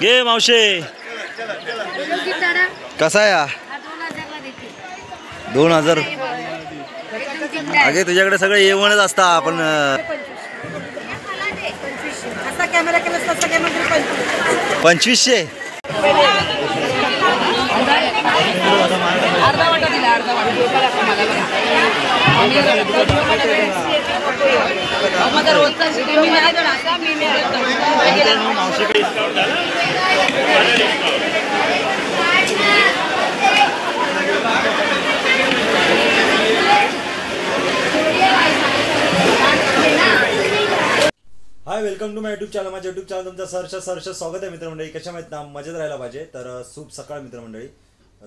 घे मावशे कसा आहे 2000 अगे तुझ्याकडे सगळे येवणच असता आपण 2500 hi welcome to my YouTube channel. माझ्या यूट्यूब चॅनल तुमचं सहर्ष स्वागत आहे मित्रमंडळी. कशा माहित ना, मजेत राहायला पाहिजे. तर शुभ सकाळ मित्रमंडळी.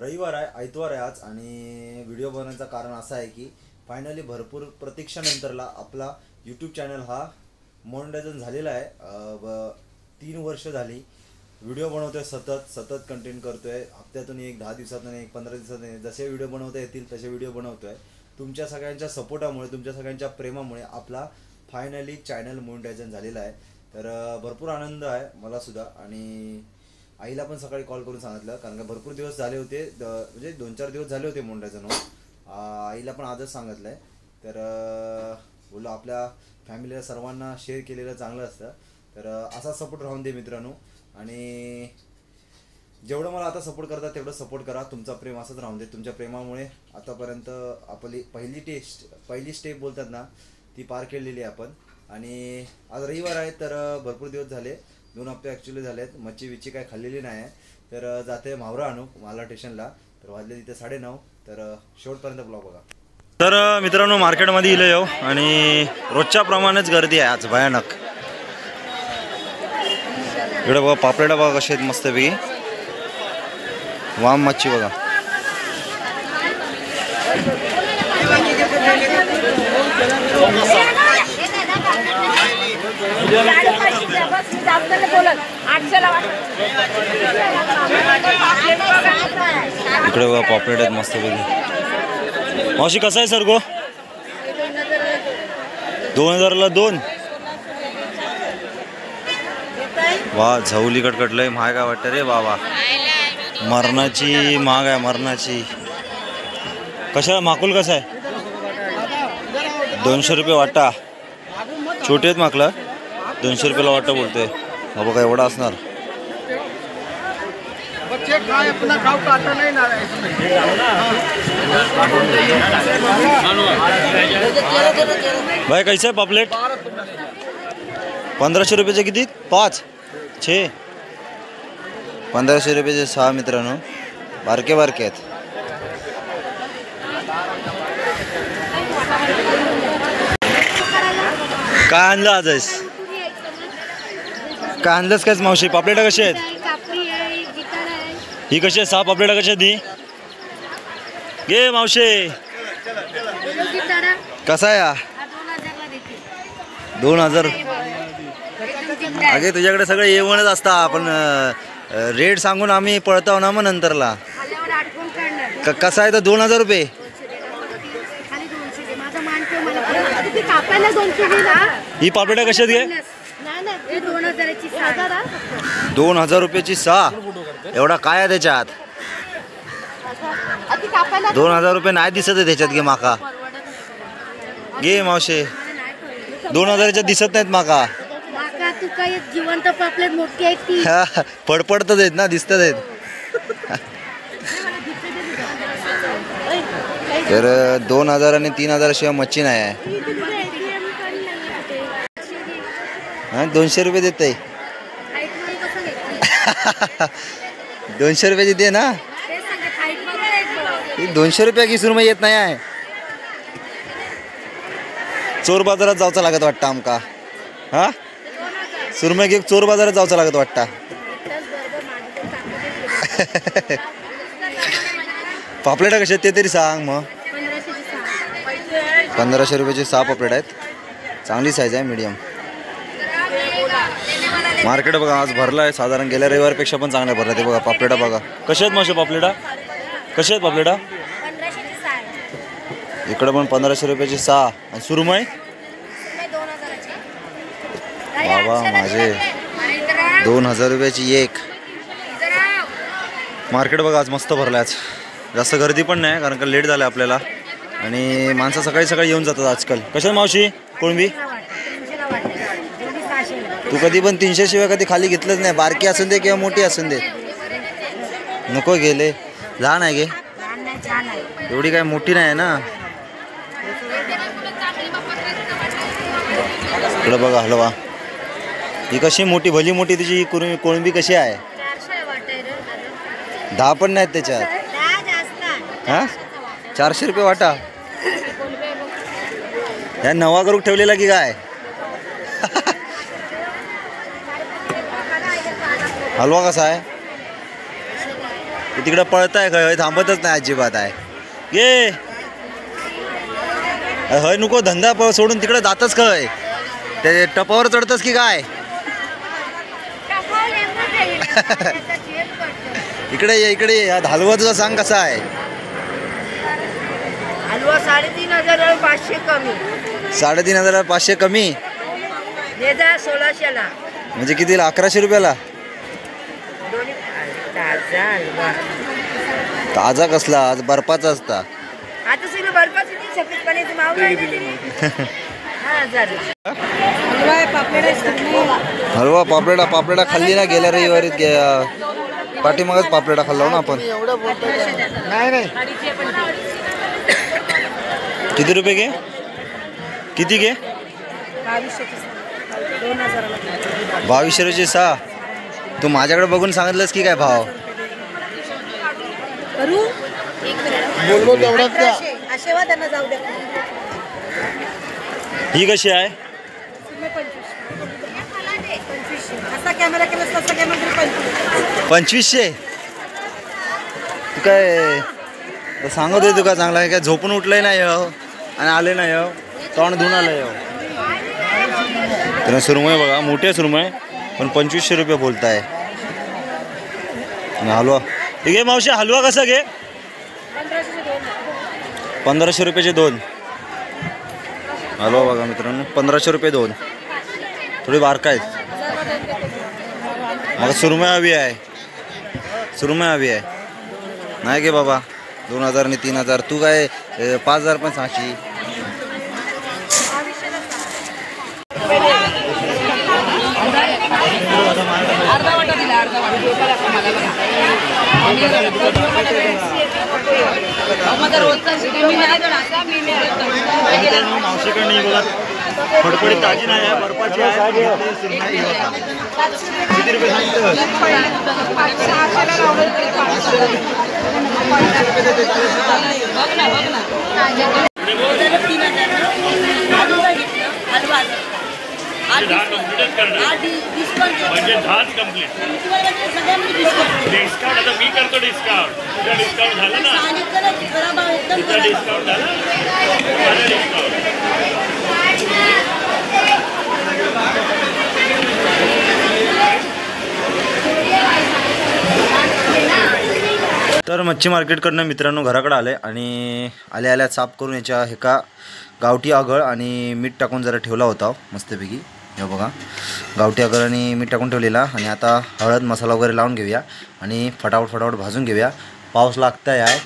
रविवार आहे, आयतवार आहे आज आणि व्हिडिओ बनवण्याचं कारण असं आहे की फायनली भरपूर प्रतीक्षानंतरला आपला यूट्यूब चॅनल हा मोनेटायझेशन झालेला आहे. 3 वर्ष झाली व्हिडिओ बनवतोय, सतत कंटेंट करतोय. हप्त्यातून एक, 10 दिवसातून एक, 15 दिवसातून एक, जसे व्हिडिओ बनवता येतील तसे व्हिडिओ बनवतोय. तुमच्या सगळ्यांच्या सपोर्टामुळे, तुमच्या सगळ्यांच्या प्रेमामुळे आपला फायनली चॅनल मोनेटायझेशन झालेला आहे. तर भरपूर आनंद आहे मला सुद्धा. आणि आईला पण सकाळी कॉल करून सांगितलं, कारण का भरपूर दिवस झाले होते, म्हणजे 2-4 दिवस झाले होते मोनेटायझेशन होऊन. आईला पण आजच सांगितलं आहे. तर बोललो आपल्या फॅमिलीला सर्वांना शेअर केलेलं चांगलं असतं. तर असा सपोर्ट राहून दे मित्रांनो. आणि जेवढं मला आता सपोर्ट करतात तेवढं सपोर्ट करा. तुमचा प्रेम असंच राहून दे. तुमच्या प्रेमामुळे आतापर्यंत आपली पहिली स्टेप बोलतात ना, ती पार केलेली आहे आपण. आणि आज रविवार आहे, तर भरपूर दिवस झाले, 2 हप्ते ॲक्च्युली झाले आहेत. मच्छी काय खाल्लेली नाही आहे. तर जाते मावरा आणू माला स्टेशनला. तर वाजले तिथे 9:30. तर शेवटपर्यंत ब्लॉग बघा. तर मित्रांनो मार्केटमध्ये इले येऊ आणि रोजच्या प्रमाणेच गर्दी आहे आज भयानक. इकडे बघा पापलेटा बघा कसे आहेत मस्तपैकी. वाम मच्छी बघा. इकडे बघा पॉपलेट आहेत मस्तपैकी. मावशी कसा आहे सर गो? 2000ला 2. वा झौली कटकटलंय. महाग काय वाटतं रे बाबा, मरणाची महाग आहे मरणाची. कशा माकुल कसा आहे? 200 रुपये वाटा. छोटे आहेत माकला. 200 रुपयाला वाटा बोलतोय. हा बघा एवढा असणार. भाई कैसे पापलेट? 1500 रुपयाचे किती? 5, 6. 1500 रुपयाचे 6 मित्रांनो. बारके आहेत. काय आणलं आज आहेस? काय आणलंस कायच मावशी? पापलेटा कशी आहेत? ही कशी आहे? 6 पापलेटा कशी आहेत? घे मावशे कसा आहे? 2000 अगे तुझ्याकडे सगळे येवणच असता आपण रेट सांगून आम्ही पळताव ना मग नंतरला. कसा आहे तर 2000 रुपये. ही पापलेटा कशात घे? 2000 रुपयाची 6. एवढा काय आहे त्याच्यात? 2000 रुपये नाही दिसत आहे त्याच्यात. घे माका. घे मावशे. 2000च्या दिसत नाहीत माका. जिवंत पापलेट मोठी आहेत ती. पडपडत आहेत ना, दिसत आहेत. तर 2000 आणि 3000 शिवाय मच्छी नाही आहे. 200 रुपये देते. 200 रुपयाची दे ना. 200 रुपया की सुरमई येत नाही आहे. चोर बाजारात जायचं लागत वाटतं आमका. हा सुरमई घेऊन चोर बाजारात जायचं लागत वाटतं. पापलेटा कशा आहेत ते तरी सांग मग. 1500 रुपयाचे 6 पापलेट आहेत. चांगली साईज आहे, मीडियम. मार्केट बघा आज भरलं आहे. साधारण गेल्या रविवारपेक्षा पण चांगलं भरलं. ते बघा पापलेटा बघा कशा आहेत मावशी. पापलेटा कशा आहेत? पापलेटा इकडे पण 1500 रुपयाची 6. आणि सुरमई बाबा माझे 2000 रुपयाची 1. मार्केट बघा आज मस्त भरलं आज, जास्त गर्दी पण नाही कारण का लेट झालं आपल्याला आणि माणसं सकाळी सकाळी येऊन जातात आजकाल. कशा मावशी कोळंबी? तू कधी पण 300 शिवाय कधी खाली घेतलंच नाही, बारकी असून दे किंवा मोठी असून दे. नको गेले, लहान आहे गे, एवढी काय मोठी नाही आहे ना. इकडं बघा हलवा, ही कशी मोठी भली मोठी तिची कोळंबी कशी आहे. 10 पण नाहीत त्याच्यात. हां 400 रुपये वाटा. या नवा करून ठेवलेला की काय? हलवा कसा आहे? तिकडं पळताय काय, थांबतच नाही अजिबात आहे. ये हय नको धंदा सोडून तिकडे जातच काय, ते टपावर चढतस की काय? इकडे ये, इकडे ये. हलवा तुझा सांग कसा आहे? हलवा 3,500 कमी. 3,500 कमी 1600ला. म्हणजे कितीला? 1100 रुपयाला. ताजा कसला? आज बर्फाचा असता. आता सगळं बर्फाचं सफेद पाण्याचं माव हलवा पापलेटा खाल्ली ना गेल्या रविवारी, पाठीमागच पापलेटा खाल्ला ना आपण. नाही किती रुपये घे? किती घे? 2200चे 6. तू माझ्याकडे बघून सांगितलंस की काय भाव? बोललो तेवढाच द्या. त्यांना जाऊ द्या. ही कशी आहे? असा कॅमेरा केला तसा कॅमेरा 2500. तू काय सांगत आहे? तू का चांगला आहे काय? झोपून उठलंय नाही आणि आले नाही तोंड धुवून आलंय. त्यांना सुरमय बघा, मोठे सुरमय पण 2500 रुपये बोलताय. हलवा ठीक आहे मावशी, हलवा कसा घे? 1500 रुपयाचे 2 हलवा बघा मित्रांनो. 1500 रुपये 2. थोडी बारका आहेत. मला सुरमय हवी आहे, सुरमय हवी आहे. नाही गे बाबा, 2000 आणि 3000. तू काय 5000 पण सांगशी? मावशीकडे नाही बघा, फडफडी ताजी नाही आहे, बर्फाची आहे. किती रुपये सांगतो? म्हणजे 10 कंप्लीट डिस्काउंट. आता मी करतो डिस्काउंट. तुझा डिस्काउंट झाला ना? तुझा डिस्काउंट झाला, माझा डिस्काउंट. तर मच्छी मार्केटकडनं मित्रांनो घराकडे आले आणि आल्या साफ करून याच्या हे का गावठी आगळ आणि मीठ टाकून जरा ठेवला होता मस्तपैकी. हे बघा, गावठी आगळ आणि मीठ टाकून ठेवलेला. आणि आता हळद मसाला वगैरे लावून घेऊया आणि फटाफट भाजून घेऊया. पाऊस लागताय आहे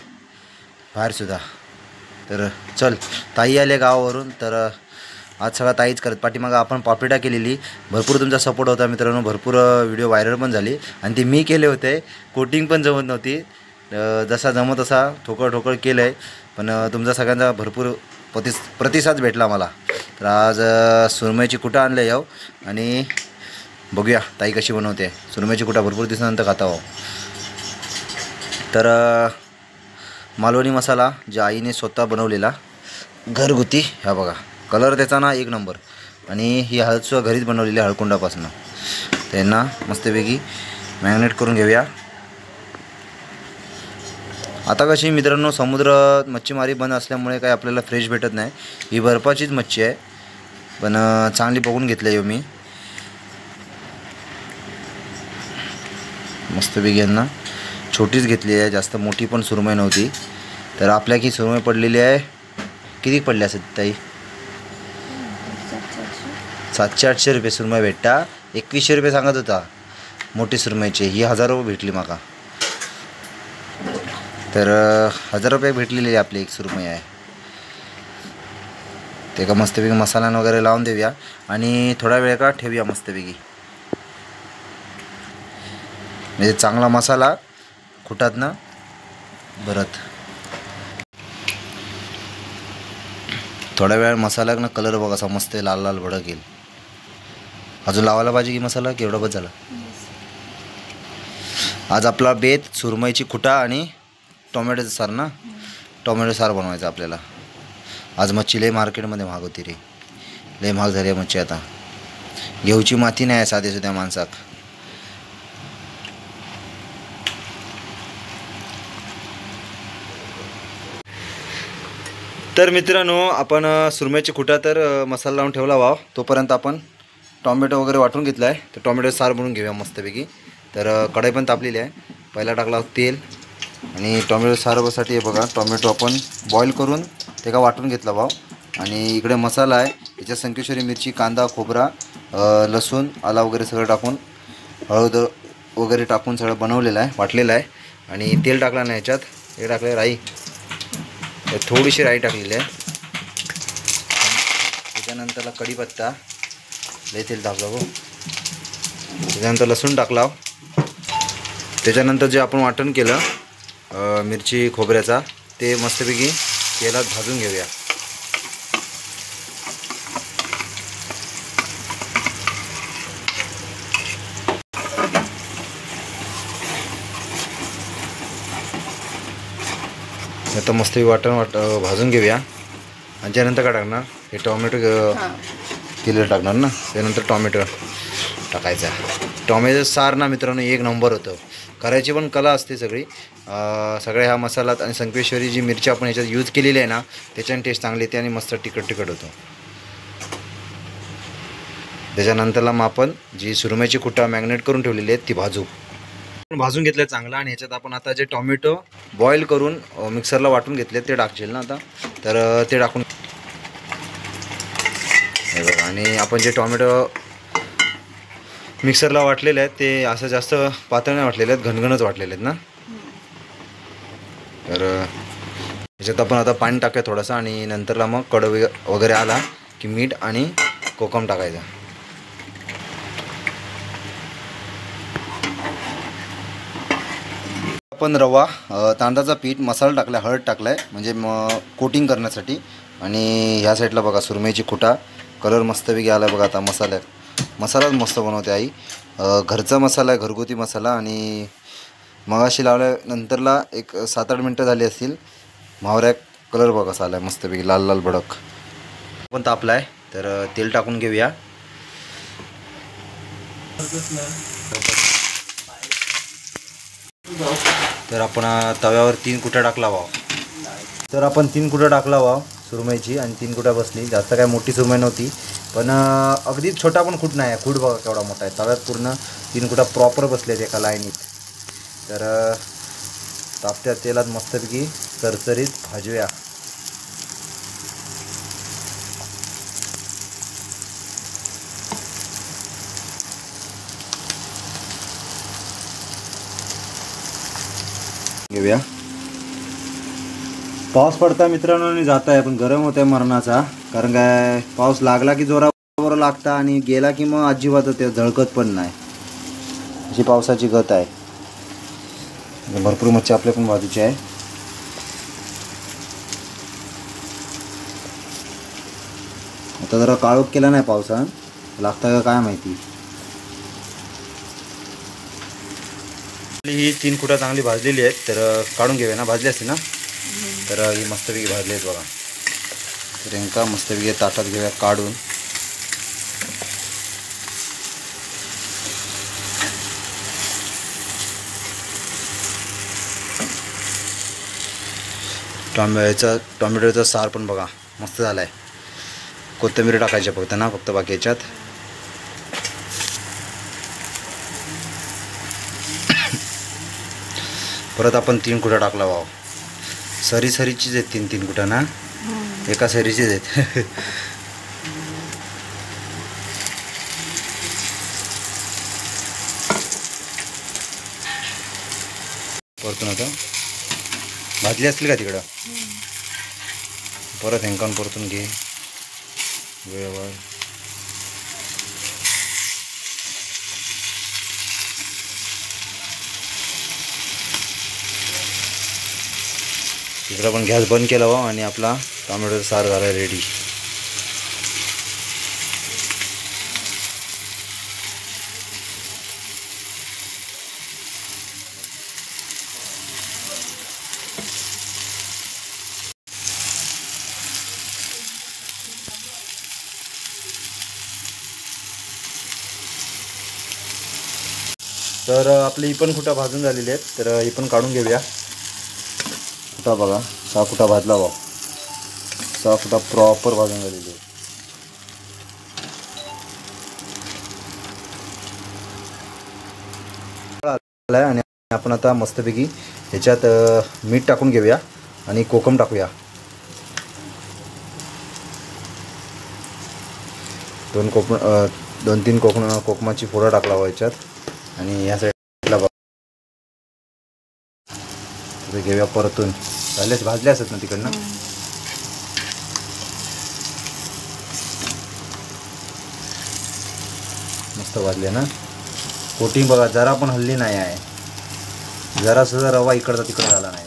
बाहेरसुद्धा. तर चल, ताई आले गावावरून, तर आज सगळा ताईच करत. पाठीमागं आपण पापलेटा केलेली, भरपूर तुमचा सपोर्ट होता मित्रांनो. भरपूर व्हिडिओ व्हायरल पण झाली आणि ते मी केले होते. कोटिंग पण जमत नव्हती, जसा जमत तसा ठोकळ केलं आहे. पण तुमचा सगळ्यांचा भरपूर प्रतिसाद भेटला मला. तर आज सुरमईची कुटा आणले याव आणि बघूया ताई कशी बनवते. सुरमईची कुटा भरपूर दिवसानंतर खाता हो. तर मालवणी मसाला ज्या आईने स्वतः बनवलेला घरगुती, ह्या बघा कलर त्याचा ना 1 नंबर. आणि ही हळदसुद्धा घरीच बनवलेली हळकुंडापासून. त्यांना मस्तपैकी मॅरिनेट करून घेऊया. आता कशी मित्रांनो समुद्र मच्छीमारी बंद असल्यामुळे काही आपल्याला फ्रेश भेटत नाही. ही बर्फाचीच मच्छी आहे, पण चांगली बघून घेतली आहे मी मस्तपैकी. यांना छोटीच घेतली आहे, जास्त मोठी पण सुरमई नव्हती. तर आपल्या की सुरमई पडलेली आहे. किती पडली असेल ताई? 700-800 रुपये सुरमई भेटता. 2100 रुपये सांगत होता मोठी सुरमईची. ही 1000 रुपये भेटली माका. तर 1000 रुपये भेटलेली आहे आपली एक सुरमई आहे. ते का मस्तपैकी मसाला वगैरे लावून देऊया आणि थोडा वेळ का ठेवूया मस्तपैकी. म्हणजे चांगला मसाला खुटात ना भरत. थोड्या वेळ मसाला ना कलर बघा असा मस्त लाल लाल भडक येईल. अजून लावायला पाहिजे की मसाला केवढा बस झाला. आज आपला बेत सुरमईची खुटा आणि टोमॅटोचं सार ना. टोमॅटो सार बनवायचं आपल्याला. आज मच्छी लय मार्केटमध्ये महाग होती रे. लय महाग झाली आहे मच्छी आता. घेऊची माती नाही आहे साध्या सुद्धा माणसाक. तर मित्रांनो आपण सुरमईची खुटा तर मसाला लावून ठेवला वाव. तोपर्यंत आपण टोमॅटो वगैरे वाटून घेतला आहे. तर टोमॅटो सार बनवून घेऊया मस्तपैकी. तर कढई पण तापलेली आहे. पहिला टाकला तेल आणि टोमॅटो सारसाठी हे बघा टोमॅटो आपण बॉईल करून ते का वाटून घेतला भाव. आणि इकडे मसाला आहे. याच्यात संकेश्वरी मिरची, कांदा, खोबरा, लसूण, आला वगैरे सगळं टाकून हळद वगैरे टाकून सगळं बनवलेलं आहे, वाटलेलं आहे. आणि तेल टाकला नाही याच्यात. हे टाकलं राई, थोडीशी राई टाकलेली आहे. त्याच्यानंतरला कढीपत्ता, लय तेल टाकलं हो. त्याच्यानंतर लसूण टाकला. त्याच्यानंतर जे आपण वाटण केलं मिरची खोबऱ्याचा ते मस्तपैकी तेलात भाजून घेऊया. आता मस्त वाटण भाजून घेऊया. आणि त्यानंतर काय टाकणार हे टोमॅटो केलेलं टाकणार ना. त्यानंतर टोमॅटो टाकायचा. टोमॅटो सार ना मित्रांनो एक नंबर होतं. करायची पण कला असते सगळी. सगळ्या ह्या मसाल्यात आणि संकेश्वरी जी मिरची आपण ह्याच्यात यूज केलेली आहे ना त्याच्याने टेस्ट चांगली येते आणि मस्त तिखट होतं. त्याच्यानंतरला मग आपण जी सुरमईची खुटा मॅग्नेट करून ठेवलेली आहेत ती भाजून घेतलं चांगलं. आणि ह्याच्यात आपण आता जे टोमॅटो बॉईल करून मिक्सरला वाटून घेतले ते टाकशील ना आता. तर ते टाकून हे बघा. आणि आपण जे टोमॅटो मिक्सरला वाटलेले आहेत ते असं जास्त पातळ नाही वाटलेले आहेत, घनघनच वाटलेले आहेत ना. तर ह्याच्यात आपण आता पाणी टाकूया थोडंसं. आणि नंतरला मग कढई वगैरे आला की मीठ आणि कोकम टाकायचा. आपण रवा, तांदळाचा पीठ, मसाला टाकला, हळद टाकलाय म्हणजे कोटिंग करण्यासाठी. आणि ह्या साईडला बघा सुरमईची खुटा कलर मस्तपैकी आला बघा. आता मसालाच मस्त बनवते आई. घरचा मसाला आहे, घरगुती मसाला. आणि मगाशी लावल्यानंतरला एक 7-8 मिनटं झाली असतील. मावऱ्या कलर बघा कसा आला आहे मस्तपैकी लाल लाल भडक. पण तापला आहे तर तेल टाकून घेऊया. तर आपण तव्यावर 3 कुट्या टाकला वाव. तर आपण 3 कुट्या टाकला वाव सुरमईची. आणि 3 कुट्या बसली. जास्त काय मोठी सुरमई नव्हती पण अगदी छोटा पण खूट नाही आहे. खूट बघा केवढा मोठा आहे. तव्यात पूर्ण 3 कुट्या प्रॉपर बसलेत एका लाईनीत. तर तापत्या तेलात मस्तपैकी चरचरीत भाजूया. घेऊया. पाऊस पडता मित्रांनो आणि जात आहे पण गरम होत आहे मरणाचा. कारण काय पाऊस लागला की जोरावर लागता आणि गेला की मग अजिबात ते झळकत पण नाही. अशी पावसाची गत आहे. भरपूर मच्छी आपल्या पण बाजूची आहे. आता जरा काळोख केला नाही पावसान, लागता का काय माहिती. ही 3 कुट्या चांगली भाजलेली आहेत तर काढून घेऊया ना. भाजली असते ना. तर ही मस्तपैकी भाजली आहेत बघा. तर यांका मस्तपैकी ताटात घेऊया काढून. टोमॅटोचा सार पण बघा मस्त झाला आहे. कोथिंबीर टाकायची फक्त ना, फक्त बाकी याच्यात. परत आपण 3 कुट्या टाकला वाव. सरीचीच आहेत 3 कुट्या ना. एका सरीचीच आहेत. परतून आता भाजली असतील का तिकडं? परत हेंकावून परतून घे वेळेवर. तिकडं पण गॅस बंद केला वा आणि आपला टोमॅटोचा सार झाला रेडी. तर आपली ही पण खुटा भाजून झालेली आहेत, तर ही पण काढून घेऊया. खुटा बघा 6 खुटा भाजला बा, 6 खुटा प्रॉपर भाजून झालेली आहे. आणि आपण आता मस्तपैकी ह्याच्यात मीठ टाकून घेऊया आणि कोकम टाकूया. 2-3 कोकमाची फोडा टाकला हवा याच्यात. आणि या साईडला घेऊया परतून. झालेच भाजले असत ना तिकडनं. मस्त भाजले ना. कोटिंग बघा जरा पण हल्ली नाही आहे, जरा सुद्धा रवा इकडचा तिकडे झाला नाही.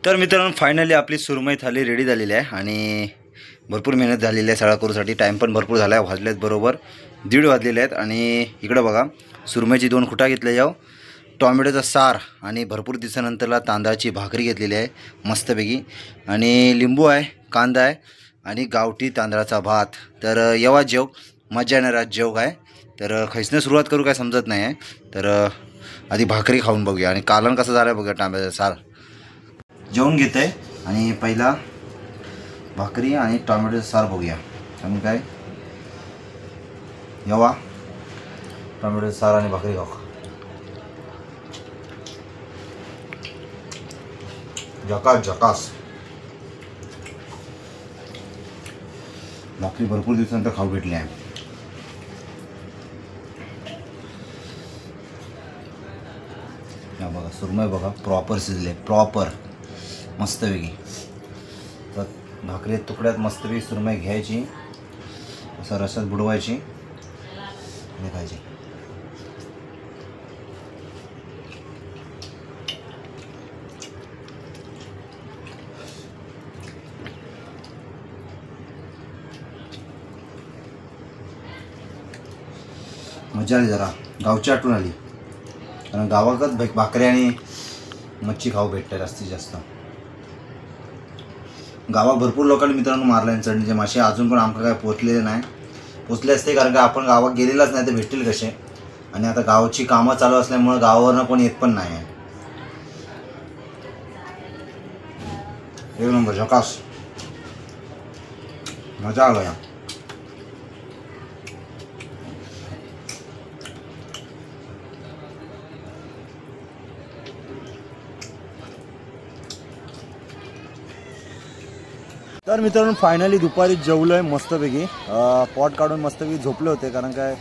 तर मित्रांनो फायनली आपली सुरमई थाली रेडी झालेली आहे आणि भरपूर मेहनत झालेली आहे सगळा करूसाठी. टाईम पण भरपूर झाला आहे. वाजलेत बरोबर 1:30 वाजलेले आहेत. आणि इकडं बघा सुरमईची 2 खुटा घेतल्या जाऊ, टॉमॅटोचा सार आणि भरपूर दिवसानंतरला तांदळाची भाकरी घेतलेली आहे मस्तपैकी. आणि लिंबू आहे, कांदा आहे आणि गावठी तांदळाचा भात. तर येवा जेव, मजा येणारा जेव आहे. तर खायचं सुरुवात करू काय समजत नाही आहे. तर आधी भाकरी खाऊन बघूया आणि कालन कसं झालं आहे बघूया. टॉमॅटोचा सार जेवून घेत आहे आणि पहिला भाकरी आणि टॉमॅटोचा सार बघूया. आणि काय येवा टॉमॅटोचा सार आणि भाकरी खाऊ. झकास झकास. भाकरी भरपूर दिवसानंतर खाऊ भेटली आहे. बघा सुरमई बघा प्रॉपर शिजले, प्रॉपर मस्तपैकी. तर भाकरी तुकड्यात मस्तपैकी सुरमई घ्यायची, असं रसात बुडवायची आणि खायची. मजा आली, जरा गावची आठवण आली. कारण गावाकडे भाकरी आणि मच्छी खाऊ भेटते जास्तीत जास्त. गावात भरपूर लोकांनी मित्रांनो मारले आणि चढणीचे मासे अजून पण आमका काय पोचलेले नाही. पोचले असते कारण का आपण गावात गेलेलाच नाही, ते भेटतील कसे. आणि आता गावाची कामं चालू असल्यामुळे गावावरनं कोणी येत पण नाही आहे. एक नंबर झकास, मजा आला या. तर मित्रांनो फायनली दुपारी जेवलो आहे मस्तपैकी. पॉट काढून मस्तपैकी झोपले होते कारण काय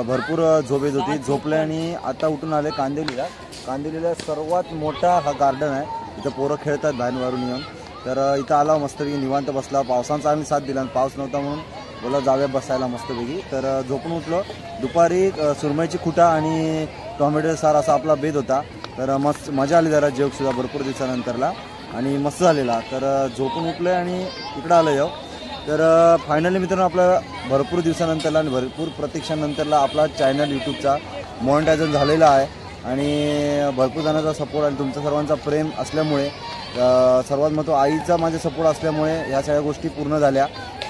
भरपूर झोप येत होती. झोपले आणि आता उठून आले कांदिवलीला. कांदिवलीला सर्वात मोठा हा गार्डन आहे, इथं पोरं खेळतात बाहेरून येऊन. तर इथं आला मस्तपैकी निवांत बसला. पावसाचा आम्ही साथ दिला, पाऊस नव्हता म्हणून बोला जाऊया बसायला मस्तपैकी. तर झोपून उठलो. दुपारी सुरमईची खुटा आणि टोमॅटो सार असा आपला बेत होता. तर मस्त मजा आली जरा जेवसुद्धा भरपूर दिवसानंतरला आणि मस्त झालेला. तर झोपून उठलो आहे आणि इकडं आलो येऊ. तर फायनली मित्रांनो आपला भरपूर दिवसानंतरला आणि भरपूर प्रतीक्षानंतरला आपला चॅनल यूट्यूबचा मॉनिटायझेशन झालेला आहे. आणि भरपूर जणांचा सपोर्ट आणि तुमचा सर्वांचा प्रेम असल्यामुळे, सर्वात महत्त्व आईचा माझा सपोर्ट असल्यामुळे ह्या सगळ्या गोष्टी पूर्ण झाल्या.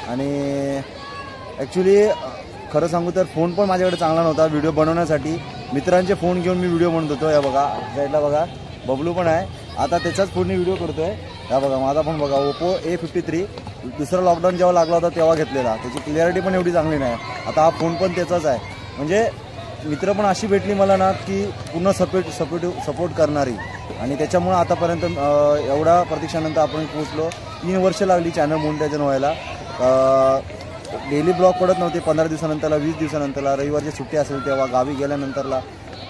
आणि ॲक्च्युली खरं सांगू तर फोन पण माझ्याकडे चांगला नव्हता व्हिडिओ बनवण्यासाठी. मित्रांचे फोन घेऊन मी व्हिडिओ बनवत होतो. या बघा साईडला बघा बबलू पण आहे, आता त्याचाच फोनने व्हिडिओ करतो आहे. हा बघा माझा पण बघा ओप्पो A53. दुसरा लॉकडाऊन जेव्हा लागला होता तेव्हा घेतलेला. त्याची क्लिअरिटी पण एवढी चांगली नाही. आता हा फोन पण त्याचाच आहे. म्हणजे मित्र पण अशी भेटली मला ना की पूर्ण सपोर्ट करणारी. आणि त्याच्यामुळं आतापर्यंत एवढा प्रतीक्षानंतर आपण पोहोचलो. 3 वर्ष लागली चॅनल मोनिटायझेशन व्हायला. डेली ब्लॉग पडत नव्हते 15 दिवसानंतरला, 20 दिवसानंतरला, रविवारची सुट्टी असेल तेव्हा, गावी गेल्यानंतरला.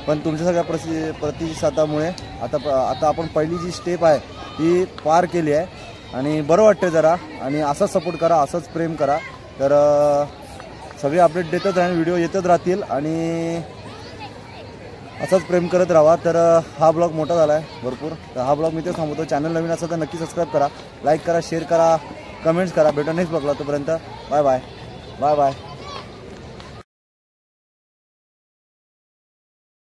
पण तुमच्या सगळ्या प्रतिसादामुळे आता आपण पहिली जी स्टेप आहे ती पार केली आहे आणि बरं वाटतं जरा. आणि असाच सपोर्ट करा, असंच प्रेम करा. तर सगळे अपडेट देतच राहील, व्हिडिओ येतच राहतील आणि असंच प्रेम करत राहा. तर हा ब्लॉग मोठा झाला आहे भरपूर. तर हा ब्लॉग मी ते थांबवतो. चॅनल नवीन असेल तर नक्की सबस्क्राईब करा, लाईक करा, शेअर करा, कमेंट्स करा. भेटू नेक्स्ट ब्लॉगला. तोपर्यंत बाय बाय बाय बाय.